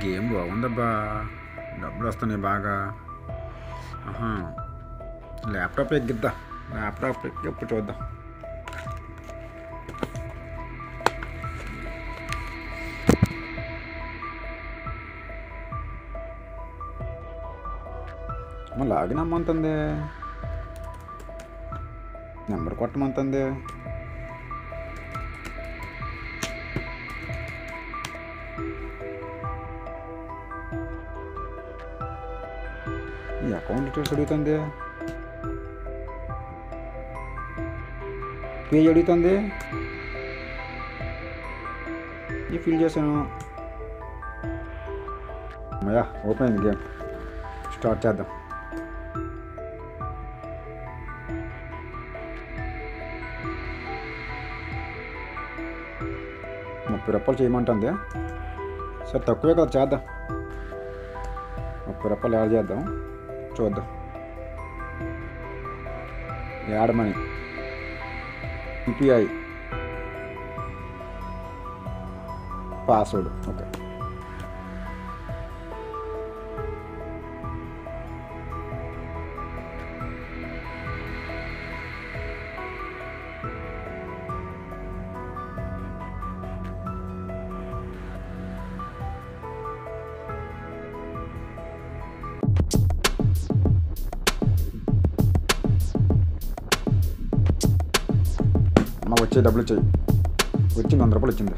Game బాగుందబ్బా, డబ్బులు వస్తున్నాయి బాగా. ఆహా, ల్యాప్టాప్ ఎక్కిద్దా, ల్యాప్టాప్ ఎక్కి ఎప్పుడు చూద్దాం. లాగిన్ అమ్మంటుంది, నెంబర్ కొట్టమంటుంది. ఈ అకౌంట్ డీటెయిల్స్ అడుగుతుంది, పేజ్ అడుగుతుంది. ఇది ఫిల్ చేశాను. అమ్మయ్యా, ఓపెన్ అయింది గేమ్. స్టార్ట్ చేద్దాం. ₹30 చేయమంటుంది. సరే తక్కువే కదా, చేద్దాం. ₹30 యాడ్ చేద్దాం, చూద్దాం. Add money, UPI, password. Okay, వచ్చే డబ్బులు వచ్చాయి. వచ్చింది, ₹100 వచ్చింది.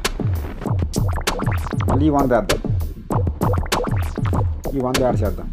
మళ్ళీ 100 వేద్దాం, ఈ 100 యాడ్ చేద్దాం.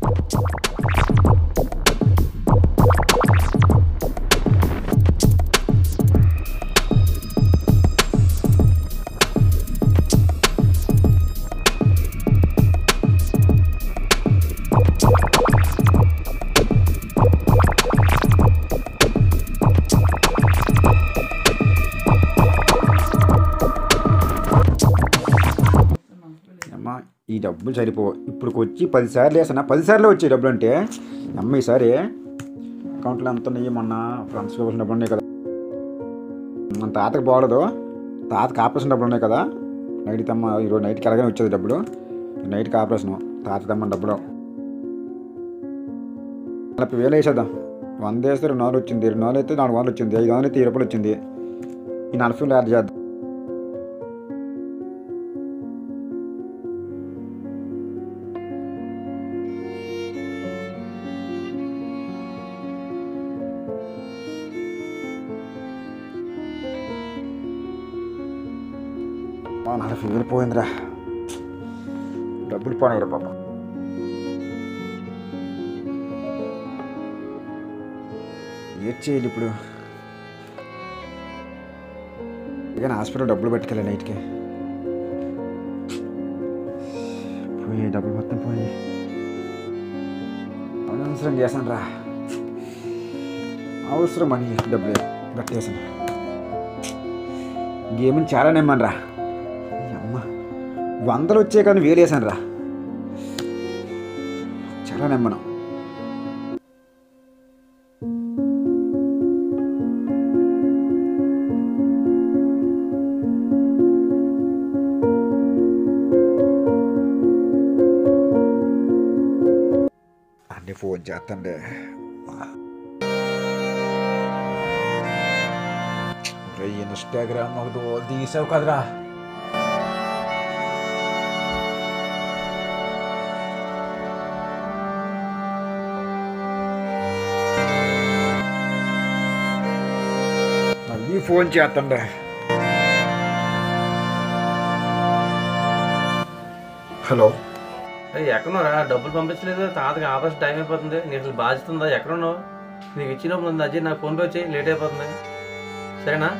ఈ డబ్బులు సరిపో. ఇప్పుడు వచ్చి 10 సార్లు వేసాను, 10 సార్లు వచ్చాయి డబ్బులు. అంటే అమ్మ ఈసారి అకౌంట్లో ఎంత ఉన్నాయి, మొన్న ఫ్రెండ్స్కి ఇవ్వాల్సిన డబ్బులు ఉన్నాయి కదా, మన తాతకి బాగోలేదు, తాతకి ఆపరేషన్ డబ్బులు ఉన్నాయి కదా. నైట్కి తమ్మ, ఈరోజు నైట్కి ఎలాగైనా వచ్చేది డబ్బులు. నైట్కి ఆపరేషను, తాత తమ్మని డబ్బులు 40,000 వేసేద్దాం. 100 వేస్తే 200 వచ్చింది, 200 అయితే 400 వచ్చింది, 500 అయితే ₹20 వచ్చింది. ఈ 40,000 యాడ్ చేద్దాం. ₹40,000 పోయిందిరా, డబ్బులు పోయిరా పాప. ఏం చేయాలి ఇప్పుడు? ఇక హాస్పిటల్ డబ్బులు పట్టుకెళ్ళి నైట్కి. పోయి డబ్బులు మొత్తం పోయి అవసరం చేశాను రా, అవసరం అని డబ్బులు కట్టేసాను. గేమ్ని చాలా నెమ్మను రా. అమ్మ 100 వచ్చే కానీ 1000 వేసాను రా, చాలా నెమ్మను. అన్నీ ఫోన్ చేస్తాండే. ఇన్స్టాగ్రామ్ ఒక దోలు తీసావు కదరా. మళ్ళీ ఫోన్ చేస్తాండే. హలో, ఎక్కడున్నారా? డబ్బులు పంపించలేదు, తాతకి ఆపరేషన్ టైం అయిపోతుంది. నీకు అసలు బాధ్యత ఉందా? ఎక్కడున్నావు? నీకు ఇచ్చినప్పుడు ఉంది అజయ్, నాకు ఫోన్పే వచ్చి లేట్ అయిపోతుంది, సరేనా?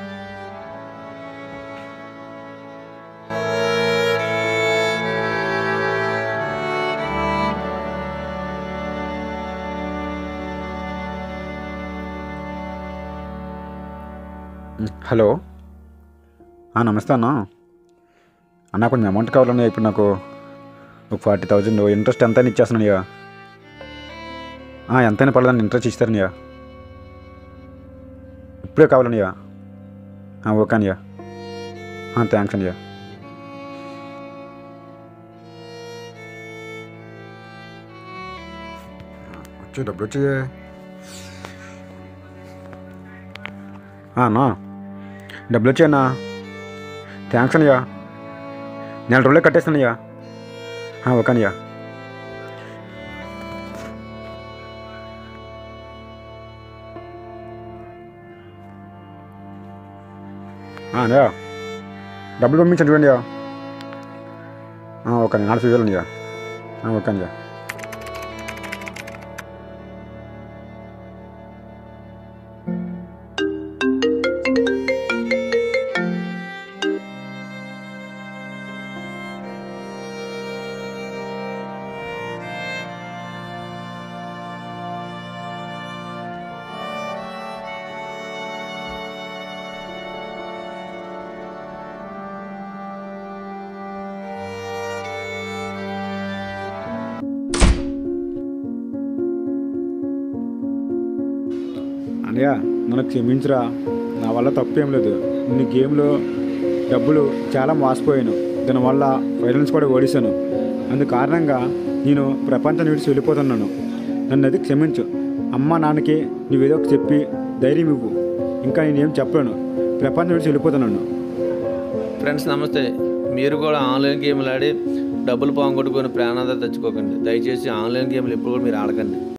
హలో, నమస్తే అన్న. అన్న కొంచెం అమౌంట్ కావాలన్నా. ఇప్పుడు నాకు ఒక 40,000 ఇంట్రెస్ట్ ఎంతైనా ఇచ్చేస్తున్నాను ఇక. ఎంతైనా పర్లేదని ఇంట్రెస్ట్ ఇస్తారని ఇక. ఇప్పుడే కావాలని ఇక. ఓకే అనియా, థ్యాంక్స్ అనియా. డబ్బులు వచ్చాయే. అన్నా డబ్బులు వచ్చాయన్నా. థ్యాంక్స్ అన్నయ్యా. నెల రోజులే కట్టేస్తానయ్యా. ఓకే అన్నయ్యా. అన్నయ్యా డబ్బులు పంపించండి చూడండి. ఓకే అన్నయ్య 40,000 అన్నయ్యా. ఓకే అన్నయ్యా. అన్నయ్య నన్ను క్షమించురా. నా వల్ల తప్పేం లేదు. నీ గేమ్లో డబ్బులు చాలా మోసపోయాను. దానివల్ల ఫైనాన్స్ కూడా ఓడిశాను. అందు కారణంగా నేను ప్రపంచం విడిచి వెళ్ళిపోతున్నాను. నన్ను అది క్షమించు. అమ్మ నాన్నకి నువ్వేదో చెప్పి ధైర్యం ఇవ్వు. ఇంకా నేనేం చెప్పలేను. ప్రపంచం విడిచి వెళ్ళిపోతున్నాను. ఫ్రెండ్స్ నమస్తే. మీరు కూడా ఆన్లైన్ గేమ్లు ఆడి డబ్బులు పోగొట్టుకొని ప్రాణాలు తెచ్చుకోకండి. దయచేసి ఆన్లైన్ గేమ్లు ఎప్పుడు కూడా మీరు ఆడకండి.